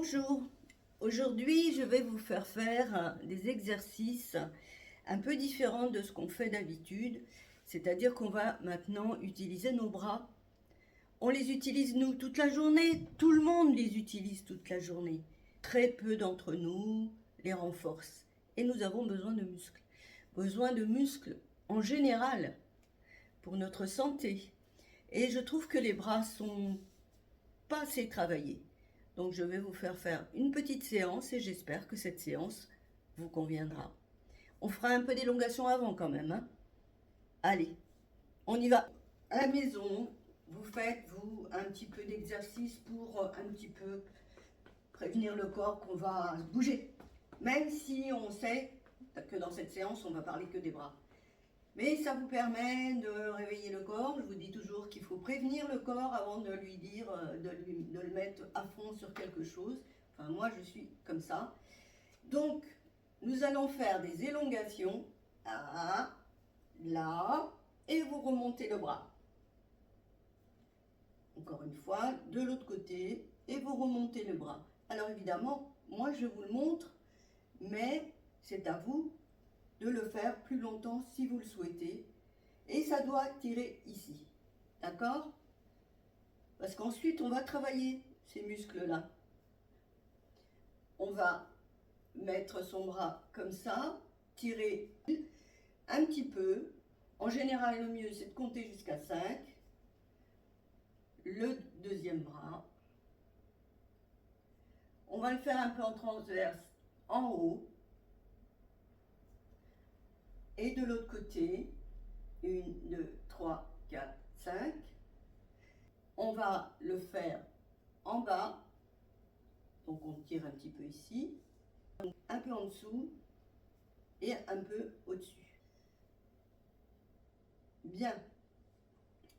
Bonjour, aujourd'hui je vais vous faire des exercices un peu différents de ce qu'on fait d'habitude, c'est-à-dire qu'on va maintenant utiliser nos bras. On les utilise nous toute la journée, tout le monde les utilise toute la journée. Très peu d'entre nous les renforcent et nous avons besoin de muscles en général pour notre santé. Et je trouve que les bras sont pas assez travaillés. Donc je vais vous faire une petite séance et j'espère que cette séance vous conviendra. On fera un peu d'élongation avant quand même, hein. Allez, on y va. À la maison, vous faites vous un petit peu d'exercice pour un petit peu prévenir le corps qu'on va bouger. Même si on sait que dans cette séance, on va parler que des bras. Mais ça vous permet de réveiller le corps. Je vous dis toujours qu'il faut prévenir le corps avant de lui dire, de le mettre à fond sur quelque chose. Enfin, moi, je suis comme ça. Donc, nous allons faire des élongations. Là, là, et vous remontez le bras. Encore une fois, de l'autre côté, et vous remontez le bras. Alors évidemment, moi, je vous le montre, mais c'est à vous de le faire plus longtemps si vous le souhaitez. Et ça doit tirer ici, d'accord? Parce qu'ensuite, on va travailler ces muscles-là. On va mettre son bras comme ça, tirer un petit peu. En général, le mieux, c'est de compter jusqu'à 5. Le deuxième bras. On va le faire un peu en transverse en haut. Et de l'autre côté, 1, 2, 3, 4, 5. On va le faire en bas. Donc on tire un petit peu ici, un peu en dessous et un peu au-dessus. Bien.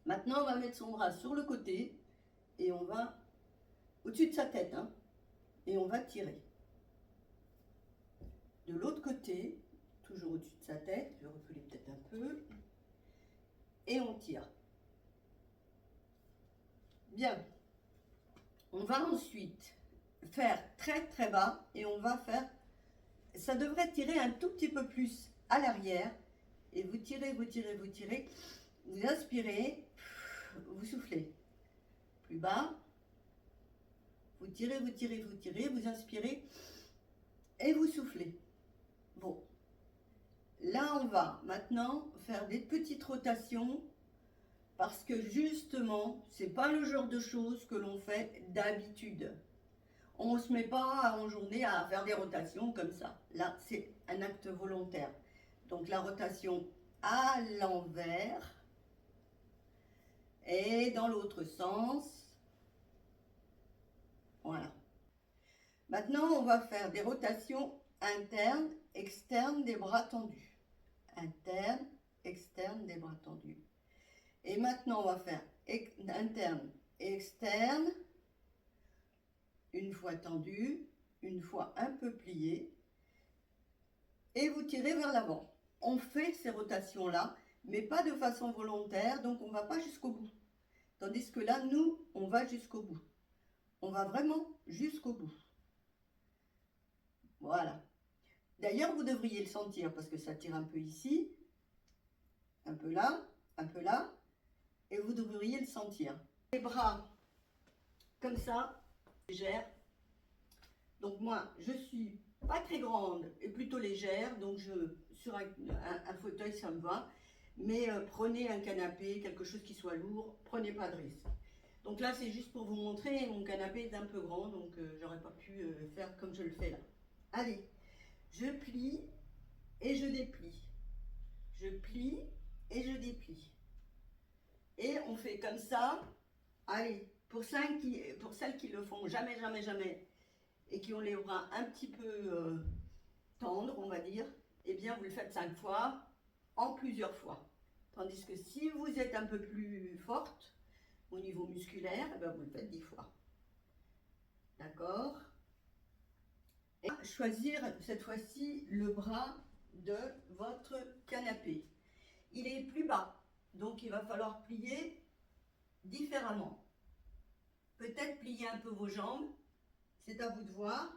Maintenant, on va mettre son bras sur le côté et on va au-dessus de sa tête, hein, et on va tirer. De l'autre côté, toujours au-dessus de sa tête, je vais reculer peut-être un peu, et on tire. Bien. On va ensuite faire très très bas et on va faire, ça devrait tirer un tout petit peu plus à l'arrière et vous tirez, vous tirez, vous tirez, vous inspirez, vous soufflez. Plus bas, vous tirez, vous tirez, vous tirez, vous inspirez et vous soufflez. Bon, là on va maintenant faire des petites rotations parce que justement, c'est pas le genre de choses que l'on fait d'habitude. On ne se met pas en journée à faire des rotations comme ça. Là, c'est un acte volontaire. Donc la rotation à l'envers et dans l'autre sens. Voilà. Maintenant, on va faire des rotations internes, externes des bras tendus. Interne, externe des bras tendus. Et maintenant, on va faire interne et externe. Une fois tendu, une fois un peu plié. Et vous tirez vers l'avant. On fait ces rotations-là, mais pas de façon volontaire, donc on ne va pas jusqu'au bout. Tandis que là, nous, on va jusqu'au bout. On va vraiment jusqu'au bout. Voilà. D'ailleurs, vous devriez le sentir parce que ça tire un peu ici, un peu là, et vous devriez le sentir. Les bras comme ça, légère. Donc moi, je suis pas très grande et plutôt légère, donc sur un fauteuil, ça me va. Mais prenez un canapé, quelque chose qui soit lourd, prenez pas de risque. Donc là, c'est juste pour vous montrer, mon canapé est un peu grand, donc j'aurais pas pu faire comme je le fais là. Allez, je plie et je déplie. Je plie et je déplie. Et on fait comme ça. Allez, pour celles qui le font jamais, jamais, jamais, et qui ont les bras un petit peu tendres, on va dire, eh bien vous le faites 5 fois, en plusieurs fois. Tandis que si vous êtes un peu plus forte, au niveau musculaire, eh bien, vous le faites 10 fois. D'accord? Et choisir cette fois-ci le bras de votre canapé. Il est plus bas, donc il va falloir plier différemment. Peut-être plier un peu vos jambes, c'est à vous de voir.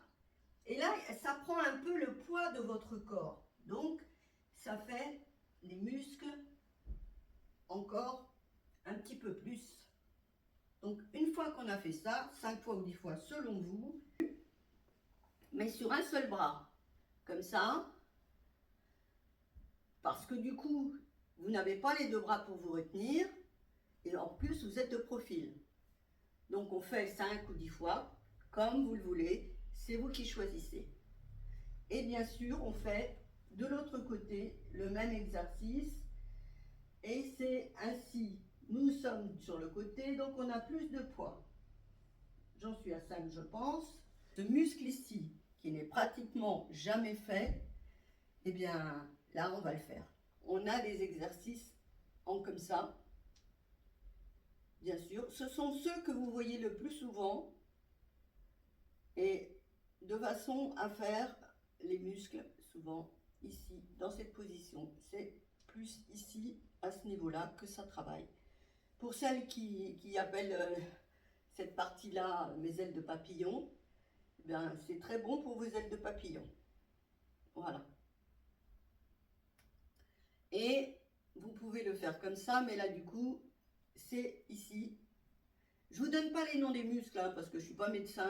Et là, ça prend un peu le poids de votre corps. Donc, ça fait les muscles encore un petit peu plus. Donc, une fois qu'on a fait ça, 5 fois ou 10 fois selon vous, mais sur un seul bras, comme ça, parce que du coup, vous n'avez pas les deux bras pour vous retenir, et en plus, vous êtes de profil. Donc, on fait 5 ou 10 fois, comme vous le voulez, c'est vous qui choisissez. Et bien sûr, on fait de l'autre côté le même exercice, et c'est ainsi, nous sommes sur le côté, donc on a plus de poids. J'en suis à 5, je pense. Ce muscle ici, qui n'est pratiquement jamais fait, eh bien, là, on va le faire. On a des exercices en comme ça, bien sûr. Ce sont ceux que vous voyez le plus souvent, et de façon à faire les muscles, souvent ici, dans cette position. C'est plus ici, à ce niveau-là, que ça travaille. Pour celles qui appellent cette partie-là mes ailes de papillon, eh bien, c'est très bon pour vos ailes de papillon. Voilà. Et vous pouvez le faire comme ça, mais là, du coup, c'est ici. Je ne vous donne pas les noms des muscles, hein, parce que je ne suis pas médecin,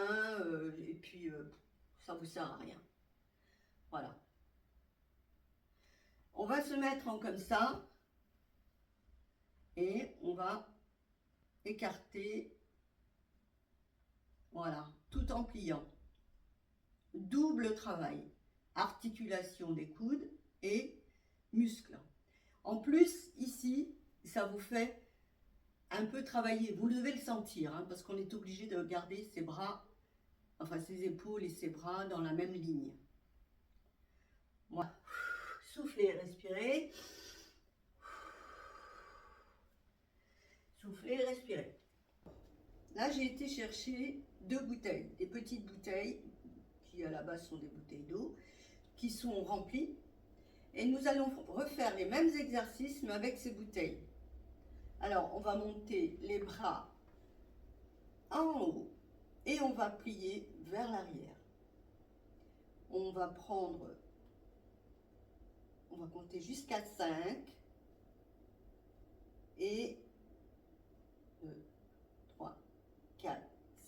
et puis ça ne vous sert à rien. Voilà. On va se mettre en comme ça, et on va écarter, voilà, tout en pliant. Double travail, articulation des coudes et muscles. En plus, ici, ça vous fait un peu travailler. Vous devez le sentir, hein, parce qu'on est obligé de garder ses bras, enfin ses épaules et ses bras dans la même ligne. Voilà. Soufflez, respirez. Soufflez, respirez. Là, j'ai été chercher 2 bouteilles, des petites bouteilles, qui à la base sont des bouteilles d'eau, qui sont remplies. Et nous allons refaire les mêmes exercices, mais avec ces bouteilles. Alors, on va monter les bras en haut et on va plier vers l'arrière. On va compter jusqu'à 5. Et 2, 3, 4,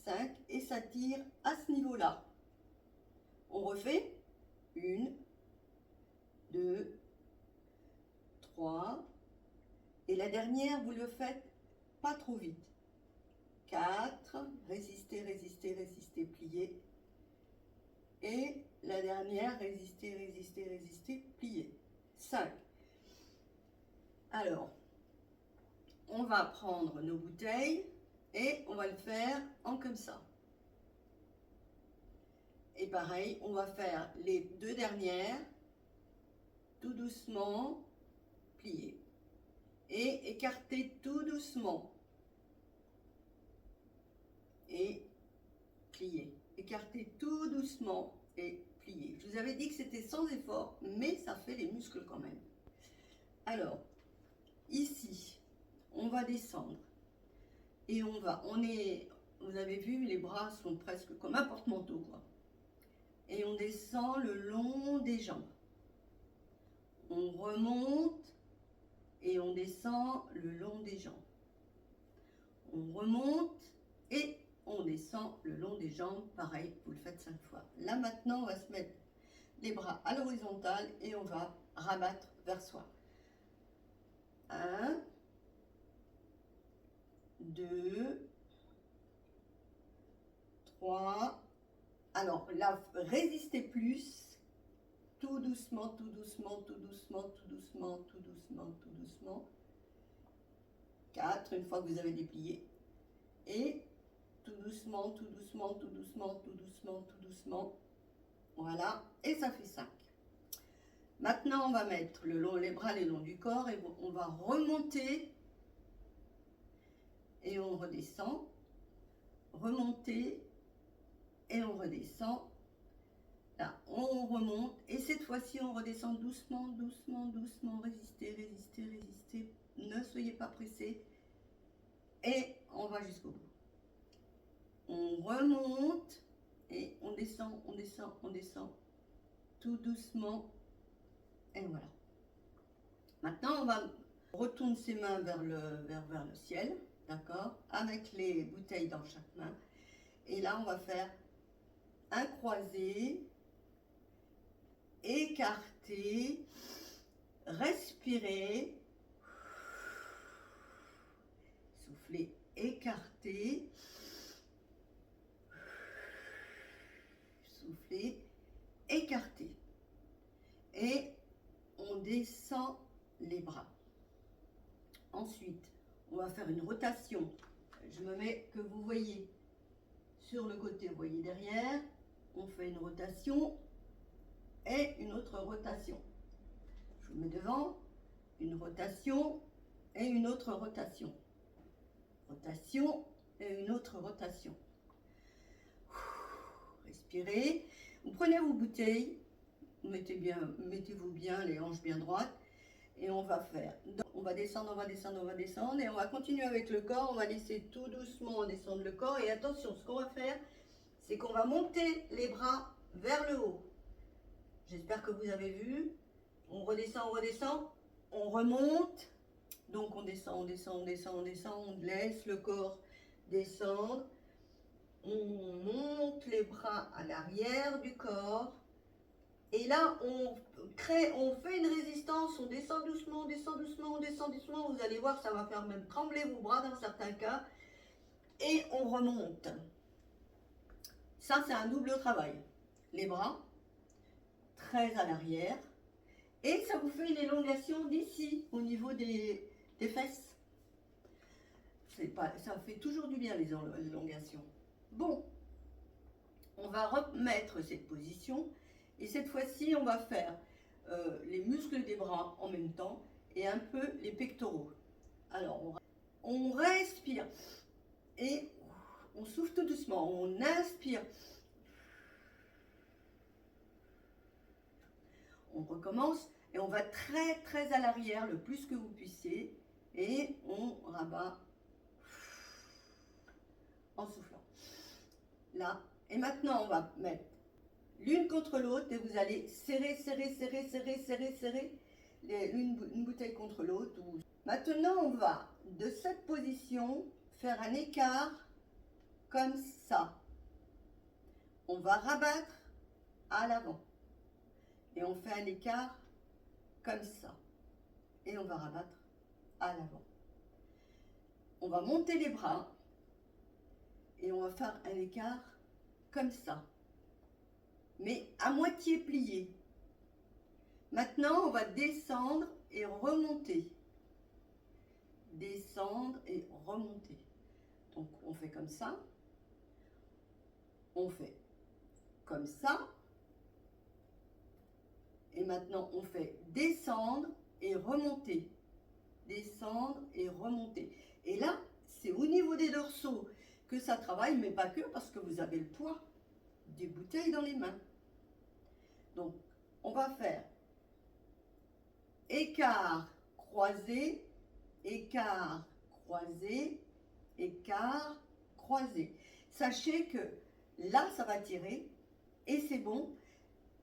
5. Et ça tire à ce niveau-là. On refait 1, 2, 3. Et la dernière, vous le faites pas trop vite. 4, résistez, résistez, résistez, pliez. Et la dernière, résistez, résistez, résistez, pliez. 5. Alors, on va prendre nos bouteilles et on va le faire en comme ça. Et pareil, on va faire les 2 dernières, tout doucement, plier. Et écarter tout doucement. Et plier. Écarter tout doucement et plier. Je vous avais dit que c'était sans effort, mais ça fait les muscles quand même. Alors, ici, on va descendre. Et vous avez vu, les bras sont presque comme un porte-manteau, quoi. Et on descend le long des jambes. On remonte et on descend le long des jambes. On remonte et on descend le long des jambes. Pareil, vous le faites 5 fois. Là maintenant, on va se mettre les bras à l'horizontale et on va rabattre vers soi. 1, 2, 3. Alors là, résistez plus. Tout doucement, tout doucement, tout doucement, tout doucement, tout doucement, tout doucement. 4, une fois que vous avez déplié. Et tout doucement, tout doucement, tout doucement, tout doucement, tout doucement. Voilà, et ça fait 5. Maintenant, on va mettre les bras le long du corps et on va remonter. Et on redescend. Remonter. Et on redescend. Là, on remonte. Et cette fois-ci, on redescend doucement, doucement, doucement. Résistez, résistez, résistez. Ne soyez pas pressés. Et on va jusqu'au bout. On remonte Et on descend, on descend, on descend, tout doucement. Et voilà. Maintenant, on retourne ses mains vers le ciel, d'accord, avec les bouteilles dans chaque main. Et là, on va faire un croisé, écarté, respirer, souffler, écarté, souffler, écarté. Et on descend les bras. Ensuite, on va faire une rotation. Je me mets que vous voyez sur le côté, vous voyez derrière. On fait une rotation et une autre rotation. Je vous mets devant, une rotation et une autre rotation. Rotation et une autre rotation. Respirez. Vous prenez vos bouteilles, mettez-vous bien les hanches bien droites et on va faire. On va descendre, on va descendre, on va descendre et on va continuer avec le corps. On va laisser tout doucement descendre le corps et attention, ce qu'on va faire, c'est qu'on va monter les bras vers le haut. J'espère que vous avez vu. On redescend, on remonte. Donc on descend, on descend, on descend, on descend, on laisse le corps descendre. On monte les bras à l'arrière du corps. Et là, on fait une résistance, on descend doucement, on descend doucement, on descend doucement. Vous allez voir, ça va faire même trembler vos bras dans certains cas. Et on remonte. Ça, c'est un double travail. Les bras, très à l'arrière. Et ça vous fait une élongation d'ici, au niveau des fesses. Ça fait toujours du bien, les élongations. Bon, on va remettre cette position. Et cette fois-ci, on va faire les muscles des bras en même temps et un peu les pectoraux. Alors, on respire et on souffle tout doucement. On inspire. On recommence et on va très très à l'arrière le plus que vous puissiez et on rabat en soufflant. Là. Et maintenant, on va mettre l'une contre l'autre et vous allez serrer, serrer, serrer, serrer, serrer, serrer une bouteille contre l'autre. Maintenant, on va de cette position faire un écart comme ça. On va rabattre à l'avant et on fait un écart comme ça et on va rabattre à l'avant. On va monter les bras et on va faire un écart comme ça, mais à moitié plié. Maintenant, on va descendre et remonter. Descendre et remonter. Donc, on fait comme ça. On fait comme ça. Et maintenant, on fait descendre et remonter. Descendre et remonter. Et là, c'est au niveau des dorsaux que ça travaille, mais pas que, parce que vous avez le poids des bouteilles dans les mains. Donc, on va faire écart, croisé, écart, croisé, écart, croisé. Sachez que là, ça va tirer et c'est bon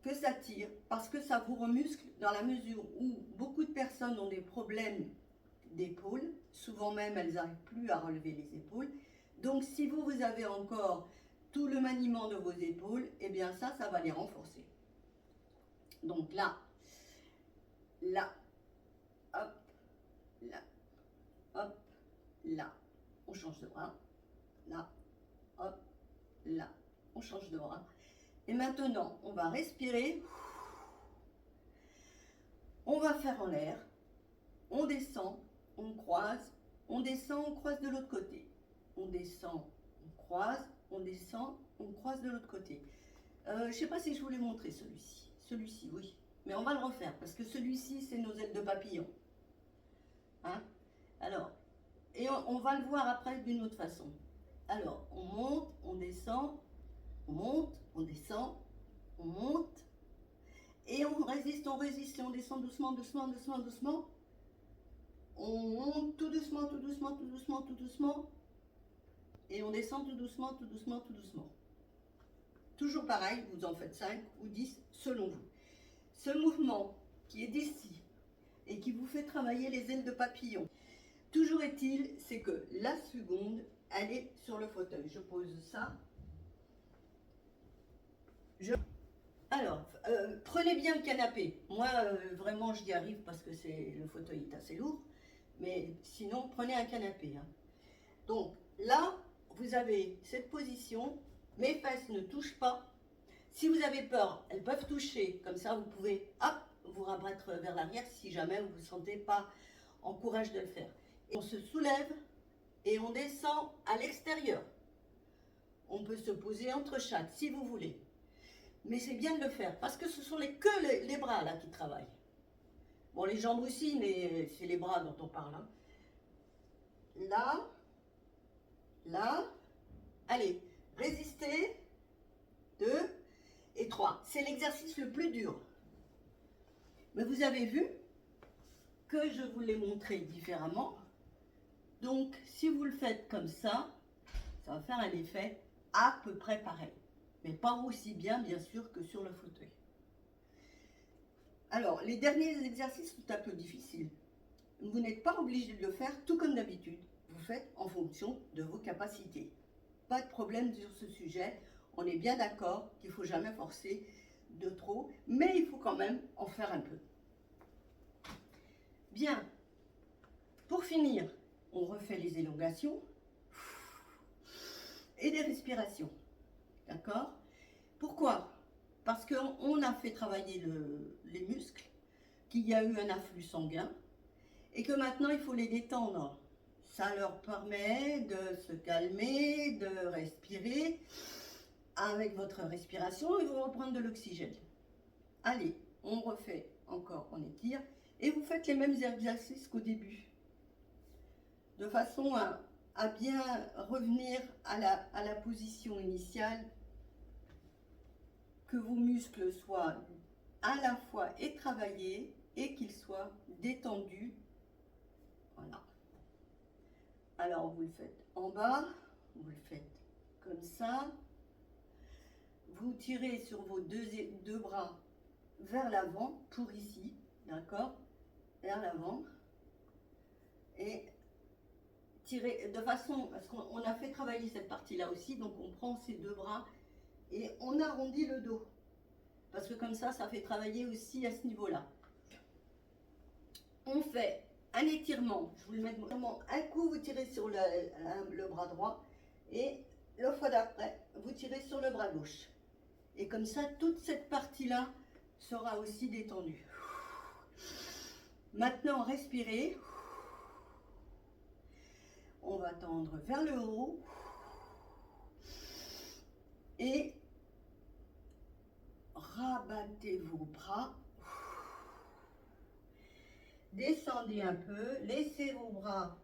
que ça tire parce que ça vous remuscle dans la mesure où beaucoup de personnes ont des problèmes d'épaules. Souvent même, elles n'arrivent plus à relever les épaules. Donc, si vous avez encore tout le maniement de vos épaules, eh bien ça va les renforcer. Donc là, là, hop, là, hop, là, on change de bras, là, hop, là, on change de bras. Et maintenant, on va respirer, on va faire en l'air, on descend, on croise, on descend, on croise de l'autre côté. On descend, on croise, on descend, on croise de l'autre côté. Je ne sais pas si je vous l'ai montré celui-ci. Celui-ci, oui. Mais on va le refaire parce que celui-ci, c'est nos ailes de papillon. Hein? Alors, et on va le voir après d'une autre façon. Alors, on monte, on descend, on monte, on descend, on monte. Et on résiste, et on descend doucement, doucement, doucement, doucement. On monte tout doucement, tout doucement, tout doucement, tout doucement. Et on descend tout doucement, tout doucement, tout doucement. toujours pareil, vous en faites 5 ou 10 selon vous. Ce mouvement qui est d'ici et qui vous fait travailler les ailes de papillon, toujours est-il, c'est que la seconde, elle est sur le fauteuil. Je pose ça. Alors, prenez bien le canapé. Moi, vraiment, j'y arrive parce que le fauteuil est assez lourd. Mais sinon, prenez un canapé. Hein. Donc, là, vous avez cette position. Mes fesses ne touchent pas. Si vous avez peur, elles peuvent toucher. Comme ça, vous pouvez, hop, vous rabattre vers l'arrière si jamais vous ne vous sentez pas en courage de le faire. Et on se soulève et on descend à l'extérieur. On peut se poser entre chaque, si vous voulez. Mais c'est bien de le faire, parce que ce sont que les bras là qui travaillent. Bon, les jambes aussi, mais c'est les bras dont on parle. Hein. Là, là, allez, résistez, 2 et 3. C'est l'exercice le plus dur. Mais vous avez vu que je vous l'ai montré différemment. Donc, si vous le faites comme ça va faire un effet à peu près pareil. Mais pas aussi bien sûr, que sur le fauteuil. Alors, les derniers exercices sont un peu difficiles. Vous n'êtes pas obligé de le faire tout comme d'habitude. Vous faites en fonction de vos capacités. Pas de problème sur ce sujet. On est bien d'accord qu'il ne faut jamais forcer de trop, mais il faut quand même en faire un peu. Bien. Pour finir, on refait les élongations et des respirations. D'accord? Pourquoi? Parce qu'on a fait travailler les muscles, qu'il y a eu un afflux sanguin et que maintenant il faut les détendre. Ça leur permet de se calmer, de respirer. Avec votre respiration, ils vont reprendre de l'oxygène. Allez, on refait encore, on étire et vous faites les mêmes exercices qu'au début. De façon à bien revenir à la position initiale, que vos muscles soient à la fois et travaillés et qu'ils soient détendus. Voilà. Alors vous le faites en bas, vous le faites comme ça. Vous tirez sur vos deux bras vers l'avant pour ici, d'accord? Vers l'avant. Et tirez de façon, parce qu'on a fait travailler cette partie-là aussi, donc on prend ces deux bras et on arrondit le dos. Parce que comme ça fait travailler aussi à ce niveau-là. On fait un étirement. Je vous le mets un coup, vous tirez sur le bras droit et la fois d'après, vous tirez sur le bras gauche. Et comme ça, toute cette partie-là sera aussi détendue. Maintenant, respirez. On va tendre vers le haut. Et rabattez vos bras. Descendez un peu. Laissez vos bras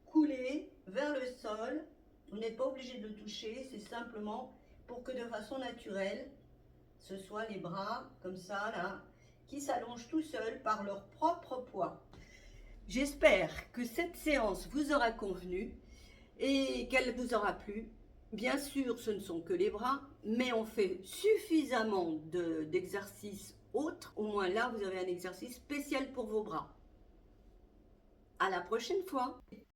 couler vers le sol. Vous n'êtes pas obligé de le toucher. C'est simplement pour que de façon naturelle, ce soit les bras comme ça, là, qui s'allongent tout seuls par leur propre poids. J'espère que cette séance vous aura convenu et qu'elle vous aura plu. Bien sûr, ce ne sont que les bras, mais on fait suffisamment d'exercices autres. Au moins là, vous avez un exercice spécial pour vos bras. À la prochaine fois.